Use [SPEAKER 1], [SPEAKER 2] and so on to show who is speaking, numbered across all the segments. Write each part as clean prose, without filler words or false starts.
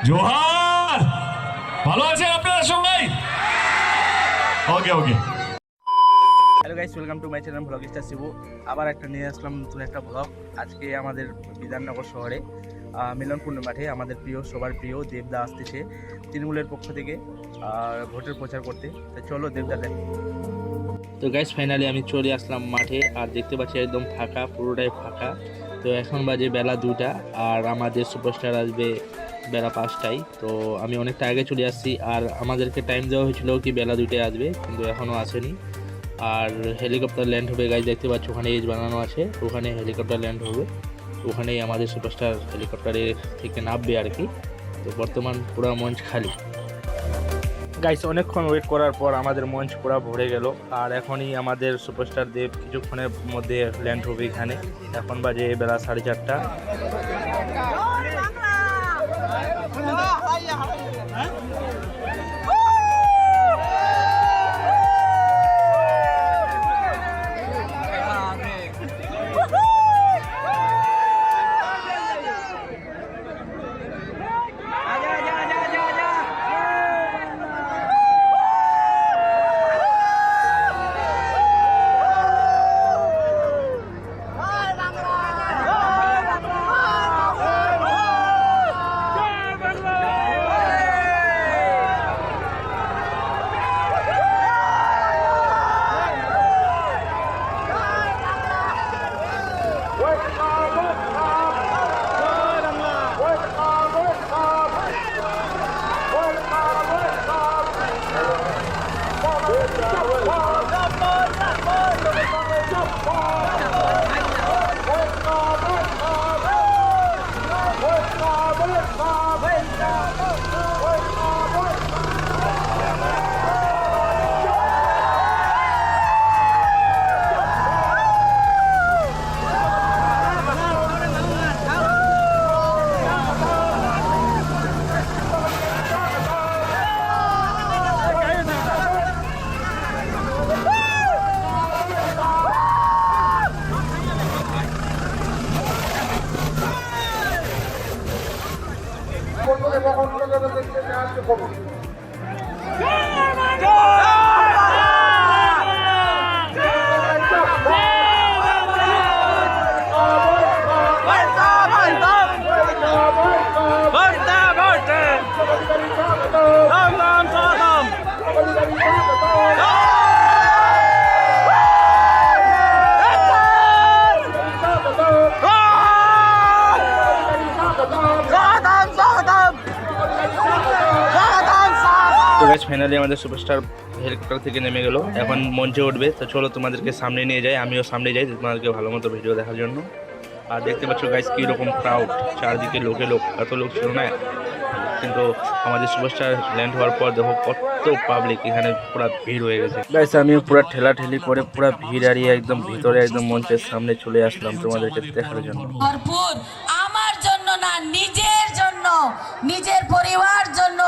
[SPEAKER 1] জোহার, ভালো আছেন আপনারা সবাই? Okay okay.
[SPEAKER 2] Hello guys, welcome to my channel blog star Shibu. আবার একটা নিয়ে আসলাম নতুন একটা ব্লগ। আজকে আমাদের বিধাননগর শহরে মিলনপূর্ণ মাঠে আমাদের প্রিয়, সবার প্রিয় দেবদা আসতেছে তৃণমূলের পক্ষ থেকে ভোটের প্রচার করতে। তো চলো দেবদা দেখ। তো গাইস ফাইনালি আমি চলে আসলাম মাঠে, আর দেখতে পাচ্ছি একদম ফাঁকা, পুরোটাই ফাঁকা। তো এখন বাজে বেলা 2টা, আর আমাদের সুপারস্টার আসবে বেলা 5টায়। তো আমি অনেকটা আগে চলে আসছি, আর আমাদেরকে টাইম দেওয়া হয়েছিল কি বেলা 2টায় আসবে, কিন্তু এখনও আসেনি। আর হেলিকপ্টার ল্যান্ড হবে গাইস, দেখতে পাচ্ছ ওখানে এজ বানানো আছে, ওখানে হেলিকপ্টার ল্যান্ড হবে, ওখানেই আমাদের সুপারস্টার হেলিকপ্টারে থেকে নামবে আর কি। তো বর্তমান পুরো মঞ্চ খালি গাইস। অনেকক্ষণ ওয়েট করার পর আমাদের মঞ্চ পুরো ভরে গেল, আর এখনই আমাদের সুপারস্টার দেব কিছুক্ষণের মধ্যে ল্যান্ড হবে এখানে। এখন বাজে বেলা 4:30। তো গাইস ফাইনালি আমাদের সুপারস্টার হেলিকপ্টার থেকে নেমে গেল, এখন মঞ্চে উঠবে। তো চলো তোমাদেরকে সামনে নিয়ে যাই, আমিও সামনে যাই তোমাদেরকে ভালো মতো ভিডিও দেখার জন্য। আর দেখতে পাচ্ছ গাইস কীরকম ক্রাউড, চারদিকে লোক, এত লোক ছিল না, কিন্তু আমাদের সুপারস্টার ল্যান্ড হওয়ার পর দেখো কত পাবলিক, এখানে পুরো ভিড় হয়ে গেছে গাইস। আমিও পুরো ঠেলাঠেলি করে পুরো ভিড় হারিয়ে একদম ভিতরে, একদম মঞ্চের সামনে চলে আসলাম তোমাদেরকে দেখার জন্য।
[SPEAKER 3] আমার জন্য না, নিজের জন্য, নিজের পরিবার জন্য,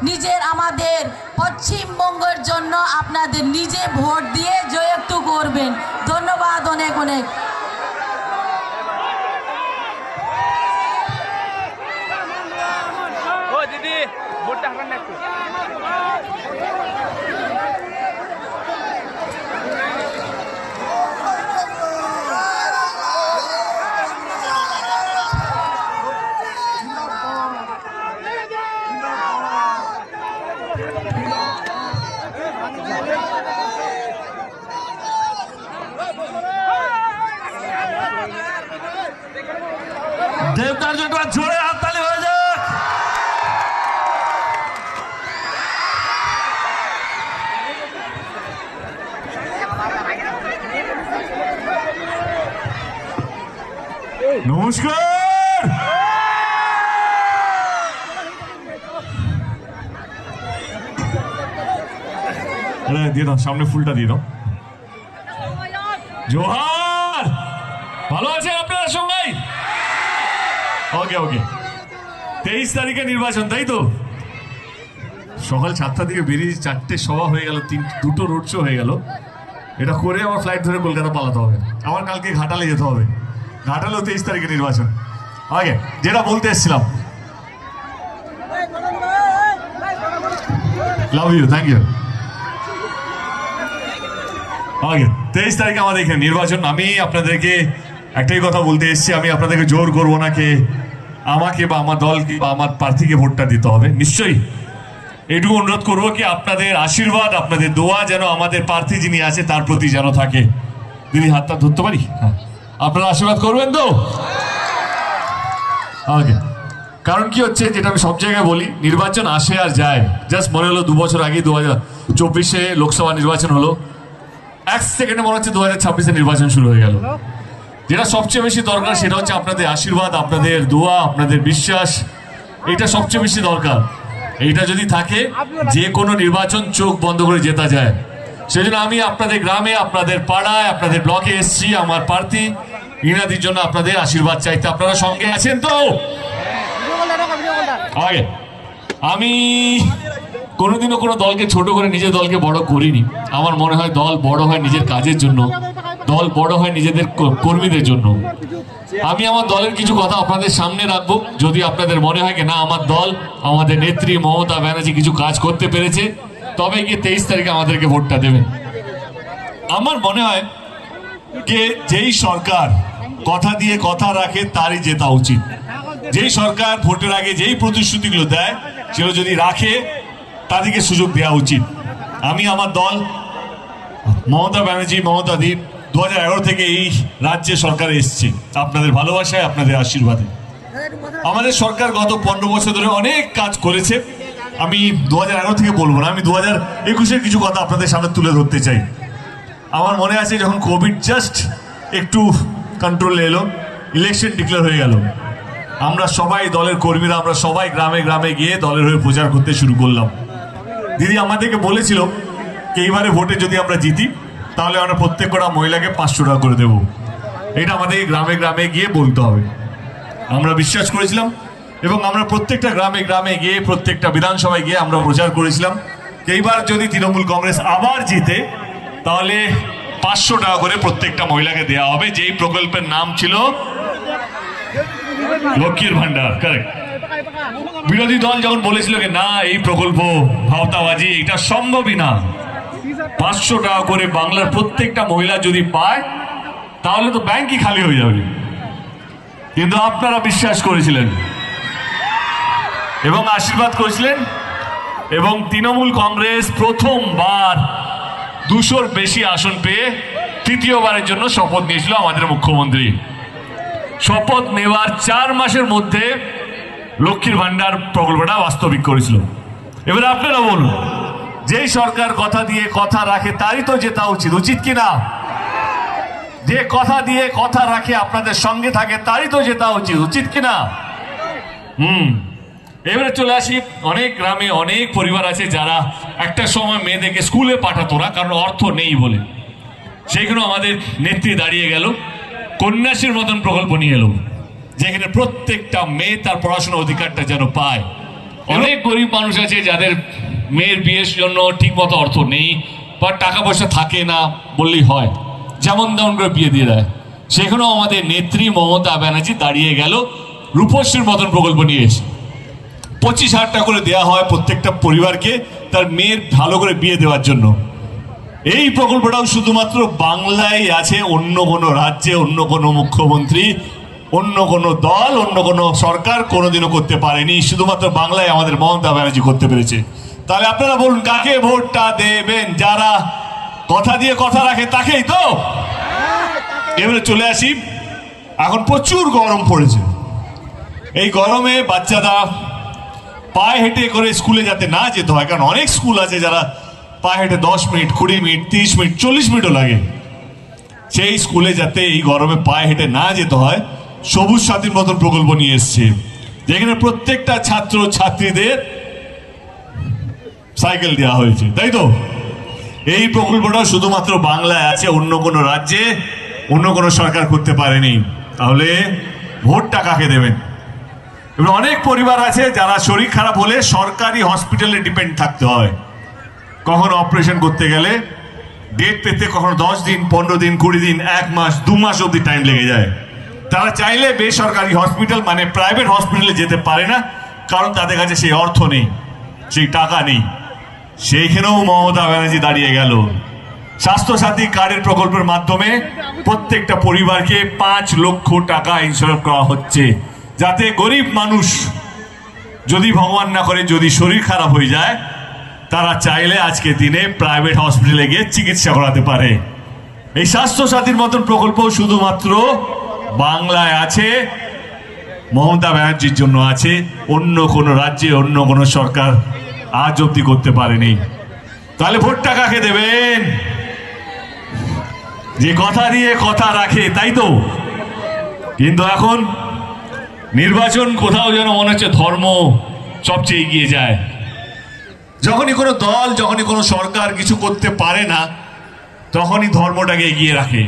[SPEAKER 3] নিজের আমাদের পশ্চিমবঙ্গের জন্য আপনাদের নিজে ভোট দিয়ে জয়যুক্ত করবেন। ধন্যবাদ অনেক অনেক।
[SPEAKER 2] ও দিদি ভোটটা হারান না একটু।
[SPEAKER 1] দেবদার জন্য জোরে হাততালি হয়ে যাক। নমস্কার। দিয়ে দাও, সামনে ফুলটা দিয়ে দাও। জোহার, ভালো আছেন আপনারা সবাই? ওকে ওকে। 23 তারিখে নির্বাচন, তাই তো? সকাল 7টা থেকে বেরিয়ে 4টে সভা হয়ে গেল, 2টো রোড শো হয়ে গেল। এটা করে আমার ফ্লাইট ধরে কলকাতা পালাতে হবে, আমার কালকে ঘাটালে যেতে হবে। ঘাটালেও 23 তারিখে নির্বাচন। ওকে, যেটা বলতে এসেছিলাম, লাভ ইউ, থ্যাংক ইউ। ওকে, 23 তারিখে আমাদের এখানে নির্বাচন। আমি আপনাদেরকে একটাই কথা বলতে এসেছি, আমি আপনাদেরকে জোর করবো না কে আমাকে বা আমার দলকে বা আমার প্রার্থীকে ভোটটা দিতে হবে। নিশ্চয়ই এটুকু অনুরোধ করবো কি আপনাদের আশীর্বাদ, আপনাদের দোয়া যেন আমাদের প্রার্থী যিনি আছে তার প্রতি যেন থাকে। দিদি হাতটা ধরতে পারি? হ্যাঁ, আপনারা আশীর্বাদ করবেন তো? ওকে, কারণ কি হচ্ছে, যেটা আমি সব জায়গায় বলি, নির্বাচন আসে আর যায়। জাস্ট মনে হলো 2 বছর আগে 2024-এ লোকসভা নির্বাচন হলো, 1 সেকেন্ডে মনে হচ্ছে 2026-এ নির্বাচন শুরু হয়ে গেল। যেটা সবচেয়ে বেশি দরকার সেটা হচ্ছে আপনাদের আশীর্বাদ, আপনাদের দোয়া, আপনাদের বিশ্বাস। এটা সবচেয়ে বেশি দরকার। এইটা যদি থাকে যে কোনো নির্বাচন চোখ বন্ধ করে জেতা যায়। সেজন্য আমি আপনাদের গ্রামে, আপনাদের পাড়ায়, আপনাদের ব্লকে এসেছি আমার প্রার্থী ইনাদির জন্য আপনাদের আশীর্বাদ চাইতে। আপনারা সঙ্গে আছেন তো? আগে আমি কোনোদিনও কোনো দলকে ছোট করে নিজের দলকে বড় করিনি। আমার মনে হয় দল বড় হয় নিজের কাজের জন্য, দল বড় হয় নিজেদের কর্মীদের জন্য। আমি আমার দলের কিছু কথা আপনাদের সামনে রাখবো। যদি আপনাদের মনে হয় কি না আমার দল, আমাদের নেত্রী মমতা ব্যানার্জি কিছু কাজ করতে পেরেছে, তবে গিয়ে 23 তারিখে আমাদেরকে ভোটটা দেবেন। আমার মনে হয় যে যেই সরকার কথা দিয়ে কথা রাখে তারই জেতা উচিত। যেই সরকার ভোটের আগে যেই প্রতিশ্রুতিগুলো দেয় সেগুলো যদি রাখে তাদেরকে সুযোগ দেওয়া উচিত। আমি আমার দল মমতা ব্যানার্জি, মমতা দ্বীপ 2011 থেকে এই রাজ্যে সরকারে এসছে আপনাদের ভালোবাসায়, আপনাদের আশীর্বাদে। আমাদের সরকার গত 15 বছর ধরে অনেক কাজ করেছে। আমি 2011 থেকে বলবো না, আমি 2021-এর কিছু কথা আপনাদের সামনে তুলে ধরতে চাই। আমার মনে আছে যখন কোভিড জাস্ট একটু কন্ট্রোলে এলো, ইলেকশন ডিক্লেয়ার হয়ে গেল, আমরা সবাই দলের কর্মীরা আমরা সবাই গ্রামে গ্রামে গিয়ে দলের হয়ে প্রচার করতে শুরু করলাম। দিদি আমাদেরকে বলেছিল যে এইবারে ভোটে যদি আমরা জিতি তাহলে আমরা প্রত্যেক কটা মহিলাকে 500 টাকা করে দেবো। এটা আমাদের গ্রামে গ্রামে গিয়ে বলতে হবে। আমরা বিশ্বাস করেছিলাম এবং আমরা প্রত্যেকটা গ্রামে গ্রামে গিয়ে প্রত্যেকটা বিধানসভায় গিয়ে আমরা প্রচার করেছিলাম এইবার যদি তৃণমূল কংগ্রেস আবার জিতে তাহলে 500 টাকা করে প্রত্যেকটা মহিলাকে দেওয়া হবে। যেই প্রকল্পের নাম ছিল লক্ষ্মীর ভান্ডার। কারেক্ট। বিরোধী দল যখন বলেছিল যে না এই প্রকল্প ভাওতাবাজি, এটা সম্ভবই না, 500 টাকা করে বাংলার প্রত্যেকটা মহিলা যদি পায় তাহলে তো ব্যাংকই খালি হয়ে যাবে। কিন্তু আপনারা বিশ্বাস করেছিলেন এবং আশীর্বাদ করেছিলেন এবং তৃণমূল কংগ্রেস প্রথমবার 200-র বেশি আসন পেয়ে তৃতীয়বারের জন্য শপথ নিয়েছিল আমাদের মুখ্যমন্ত্রী। শপথ নেওয়ার 4 মাসের মধ্যে লক্ষ্মীর ভান্ডার প্রকল্পটা বাস্তবিক করেছিল। এবার আপনারা বলুন, যেই সরকার কথা দিয়ে কথা রাখে তারই তো জেতা উচিত, উচিত কিনা? যে কথা দিয়ে কথা রাখে আপনাদের সঙ্গে থাকে তারই তো জেতা উচিত, উচিত কিনা? এবারে চলে আসি, অনেক গ্রামে অনেক পরিবার আছে যারা একটা সময় মেয়েদেরকে স্কুলে পাঠাতো না কারণ অর্থ নেই বলে। সেইখানে আমাদের নেত্রী দাঁড়িয়ে গেল, কন্যাশ্রীর মতন প্রকল্প নিয়ে এলো, যেখানে প্রত্যেকটা মেয়ে তার পড়াশোনার অধিকারটা যেন পায়। অনেক গরিব মানুষ আছে যাদের মেয়ের বিয়ের জন্য ঠিক মতো অর্থ নেই বা টাকা পয়সা থাকে না বললেই হয়, যেমন তেমন করে বিয়ে দিয়ে দেয়। সেখানেও আমাদের নেত্রী মমতা ব্যানার্জি দাঁড়িয়ে গেল, রূপশ্রীর মতন প্রকল্প নিয়ে এসে 25,000 টাকা করে দেওয়া হয় প্রত্যেকটা পরিবারকে তার মেয়ের ভালো করে বিয়ে দেওয়ার জন্য। এই প্রকল্পটাও শুধুমাত্র বাংলায় আছে, অন্য কোনো রাজ্যে অন্য কোনো মুখ্যমন্ত্রী, অন্য কোনো দল, অন্য কোনো সরকার কোনোদিনও করতে পারেনি। শুধুমাত্র বাংলায় আমাদের মমতা ব্যানার্জি করতে পেরেছে। তাহলে আপনারা বলুন কাকে ভোটটা দেবেন? যারা কথা দিয়ে কথা রাখে তাকেই তো। এবারে চলে আসি, এখন প্রচুর গরম পড়েছে। এই গরমে বাচ্চারা পায়ে হেঁটে করে স্কুলে যাতে না যেতে হয়, কারণ অনেক স্কুল আছে যারা পায়ে হেঁটে 10 মিনিট, 20 মিনিট, 30 মিনিট, 40 মিনিটও লাগে। সেই স্কুলে যাতে এই গরমে পায়ে হেঁটে না যেতে হয়, সবুজ সাথীর মতন প্রকল্প নিয়ে এসছে, যেখানে প্রত্যেকটা ছাত্র ছাত্রীদের সাইকেল দেওয়া হয়েছে, তাই তো? এই প্রকল্পটা শুধুমাত্র বাংলায় আছে, অন্য কোনো রাজ্যে অন্য কোনো সরকার করতে পারেনি। তাহলে ভোটটা কাকে দেবেন? এবার অনেক পরিবার আছে যারা শরীর খারাপ হলে সরকারি হসপিটালে ডিপেন্ড থাকতে হয়। কখনো অপারেশন করতে গেলে ডেট পেতে কখনো 10 দিন, 15 দিন, 20 দিন, 1 মাস, 2 মাস অবধি টাইম লেগে যায়। তারা চাইলে বেসরকারি হসপিটাল মানে প্রাইভেট হসপিটালে যেতে পারে না, কারণ তাদের কাছে সেই অর্থ নেই, সেই টাকা নেই। সেইখানেও মমতা ব্যানার্জি দাঁড়িয়ে গেল। স্বাস্থ্যসাথী কার্ডের প্রকল্পের মাধ্যমে প্রত্যেকটা পরিবারকে 5 লক্ষ টাকা ইন্স্যুরেন্স করা হচ্ছে, যাতে গরিব মানুষ যদি ভগবান না করে যদি শরীর খারাপ হয়ে যায়, তারা চাইলে আজকে দিনে প্রাইভেট হসপিটালে গিয়ে চিকিৎসা করাতে পারে। এই স্বাস্থ্যসাথীর মতন প্রকল্প শুধুমাত্র বাংলায় আছে, মমতা ব্যানার্জির জন্য আছে, অন্য কোনো রাজ্যে অন্য কোনো সরকার আজ অব্দি করতে পারেনি। তাহলে ভোটটা কাকে দেবেন? যে কথা দিয়ে কথা রাখে, তাই তো। কিন্তু এখন নির্বাচন কোথাও যেন মনে হচ্ছে ধর্ম সবচেয়ে এগিয়ে যায়। যখনই কোনো দল, যখনই কোনো সরকার কিছু করতে পারে না, তখনই ধর্মটাকে এগিয়ে রাখে।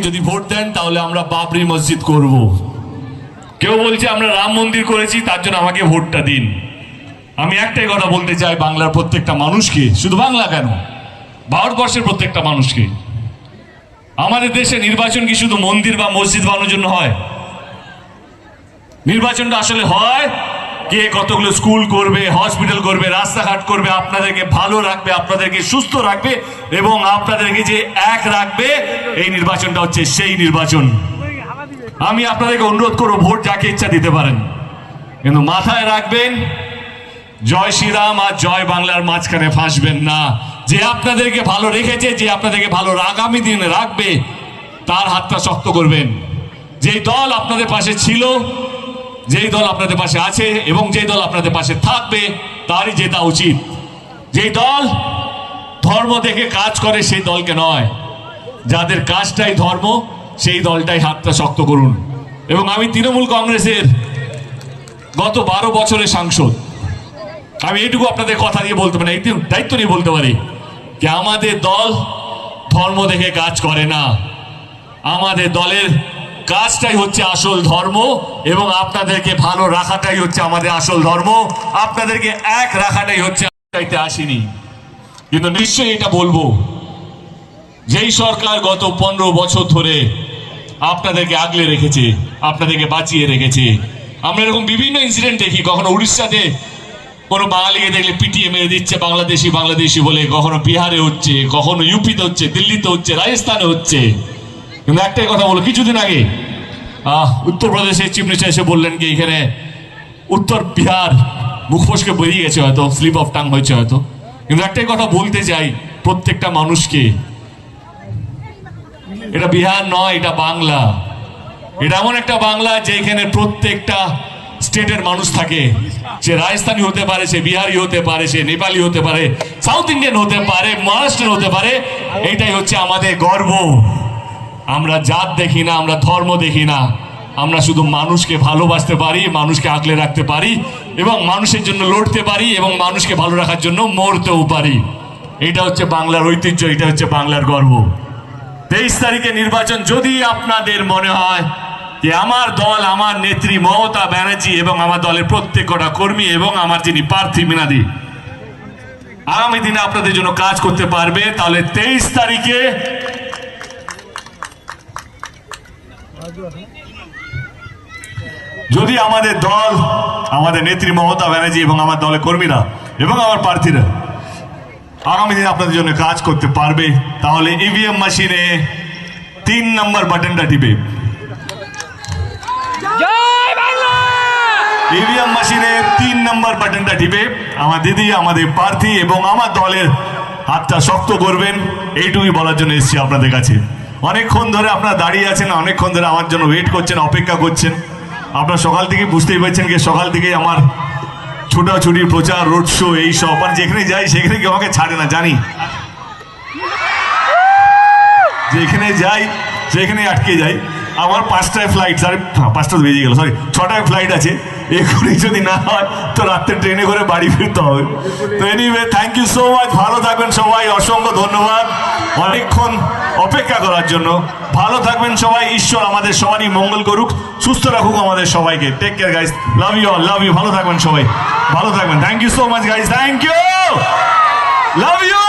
[SPEAKER 1] যদি ভোট দেন তাহলে আমরা বাবরি মসজিদ করব, কেউ বলছে আমরা রাম মন্দির করেছি, তার জন্য আমাকে ভোটটা দিন। আমি একটাই কথা বলতে চাই বাংলার প্রত্যেকটা মানুষকে, শুধু বাংলা কেন, ভারতবর্ষের প্রত্যেকটা মানুষকে, আমাদের দেশে নির্বাচন কি শুধু মন্দির বা মসজিদ বানানোর জন্য হয়? নির্বাচনটা আসলে হয় কে কতগুলো স্কুল করবে, হসপিটাল করবে, রাস্তাঘাট করবে, আপনাদেরকে ভালো রাখবে, আপনাদেরকে সুস্থ রাখবে এবং আপনাদেরকে যে এক রাখবে, এই নির্বাচনটা হচ্ছে সেই নির্বাচন। আমি আপনাদেরকে অনুরোধ করব, ভোট যাকে ইচ্ছা দিতে পারেন, কিন্তু মাথায় রাখবেন জয় শ্রীরাম আর জয় বাংলার মাঝখানে ফাঁসবেন না। যে আপনাদেরকে ভালো রেখেছে, যে আপনাদেরকে ভালো আগামী দিনে রাখবে, তার হাতটা শক্ত করবেন। যেই দল আপনাদের পাশে ছিল, যেই দল আপনাদের পাশে আছে এবং যেই দল আপনাদের পাশে থাকবে, তারই জেতা উচিত। যেই দল ধর্ম দেখে কাজ করে সেই দলকে নয়, যাদের কাজটাই ধর্ম সেই দলটাই হাতটা শক্ত করুন। এবং আমি তৃণমূল কংগ্রেসের গত 12 বছরের সাংসদ, আমি এইটুকু আপনাদের কথা দিয়ে বলতে পারি, দায়িত্ব নিয়ে বলতে পারি যে আমাদের দল ধর্ম দেখে কাজ করে না। আমাদের দলের কাজটাই হচ্ছে আসল ধর্ম এবং আপনাদেরকে ভালো রাখাটাই হচ্ছে আমাদের আসল ধর্ম, আপনাদেরকে এক রাখাটাই হচ্ছে। চাইতে আসিনি, কিন্তু নিশ্চয়ই এটা বলবো, যেই সরকার গত 15 বছর ধরে আপনাদেরকে আগলে রেখেছে, আপনাদেরকে বাঁচিয়ে রেখেছে। আমরা এরকম বিভিন্ন ইনসিডেন্ট দেখি, কখনো উড়িষ্যাতে কোনো বাঙালিকে দেখলে পিটিয়ে মেরে দিচ্ছে বাংলাদেশি বাংলাদেশি বলে, কখনো বিহারে হচ্ছে, কখনো ইউপিতে হচ্ছে, দিল্লিতে হচ্ছে, রাজস্থানে হচ্ছে। কিন্তু একটাই কথা বলো, কিছুদিন আগে উত্তরপ্রদেশের চিফ মিনিস্টার এসে বললেন কি এখানে উত্তর বিহার মুখ ফসকে বেরিয়ে গেছে, হয়তো স্লিপ অফ টাং হয়েছে হয়তো। কিন্তু একটাই কথা বলতে চাই প্রত্যেকটা মানুষকে, এটা বিহার নয়, এটা বাংলা। এটা এমন একটা বাংলা যেখানে প্রত্যেকটা স্টেটের মানুষ থাকে। সে রাজস্থানী হতে পারে, সে বিহারি হতে পারে, সে নেপালি হতে পারে, সাউথ ইন্ডিয়ান হতে পারে, মহারাষ্ট্রের হতে পারে। এইটাই হচ্ছে আমাদের গর্ব। আমরা জাত দেখি না, আমরা ধর্ম দেখি না, আমরা শুধু মানুষকে ভালোবাসতে পারি, মানুষকে আগলে রাখতে পারি এবং মানুষের জন্য লড়তে পারি এবং মানুষকে ভালো রাখার জন্য মরতেও পারি। এটা হচ্ছে বাংলার ঐতিহ্য, এটা হচ্ছে বাংলার গর্ব। 23 তারিখে নির্বাচন, যদি আপনাদের মনে হয় যে আমার দল, আমার নেত্রী মমতা ব্যানার্জি এবং আমার দলের প্রত্যেকটা কর্মী এবং আমার যিনি প্রার্থী মিনাদি আগামী দিনে আপনাদের জন্য কাজ করতে পারবে, তাহলে 23 তারিখে যদি আমাদের দল, আমাদের নেত্রী মমতা ব্যানার্জি এবং আমার দলের কর্মীরা এবং আমার প্রার্থীরা আগামী দিনে আপনাদের জন্য কাজ করতে পারবে, তাহলে ইভিএম মেশিনে 3 নম্বর বাটনটা টিপে, ইভিএম মেশিনে 3 নম্বর বাটনটা টিপে আমার দিদি, আমাদের প্রার্থী এবং আমার দলের হাতটা শক্ত করবেন। এইটুকুই বলার জন্য এসেছি আপনাদের কাছে। অনেকক্ষণ ধরে আপনারা দাঁড়িয়ে আছেন, অনেকক্ষণ ধরে আমার জন্য ওয়েট করছেন, অপেক্ষা করছেন। আপনারা সকাল থেকে বুঝতেই পারছেন যে সকাল থেকে আমার ছোটাছুটি, প্রচার, রোড শো, এই সব, মানে যেখানে যাই সেখানে কেউ আমাকে ছাড়ে না, জানি। যেখানে যাই সেখানে আটকে যাই। আমার 5টায় ফ্লাইট, 5টা বেজে গেল, সরি 6টায় ফ্লাইট আছে। এখনই যদি না হয় তো রাত্রে ট্রেনে করে বাড়ি ফিরতে হবে। তো anyway, thank you so much, ভালো থাকবেন সবাই, অসংখ্য ধন্যবাদ অনেকক্ষণ অপেক্ষা করার জন্য। ভালো থাকবেন সবাই, ঈশ্বর আমাদের সবারই মঙ্গল করুক, সুস্থ রাখুক আমাদের সবাইকে। Take care guys, love you all, love you, ভালো থাকবেন সবাই, ভালো থাকবেন। Thank you so much guys, thank you, love you.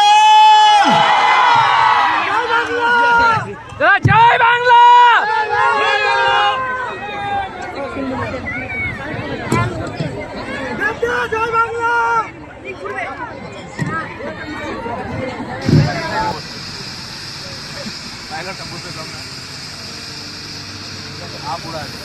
[SPEAKER 4] Joy Bangla. Joy Bangla.
[SPEAKER 2] জায়গাটা বুঝতে পারলাম না। আপুরা আছে।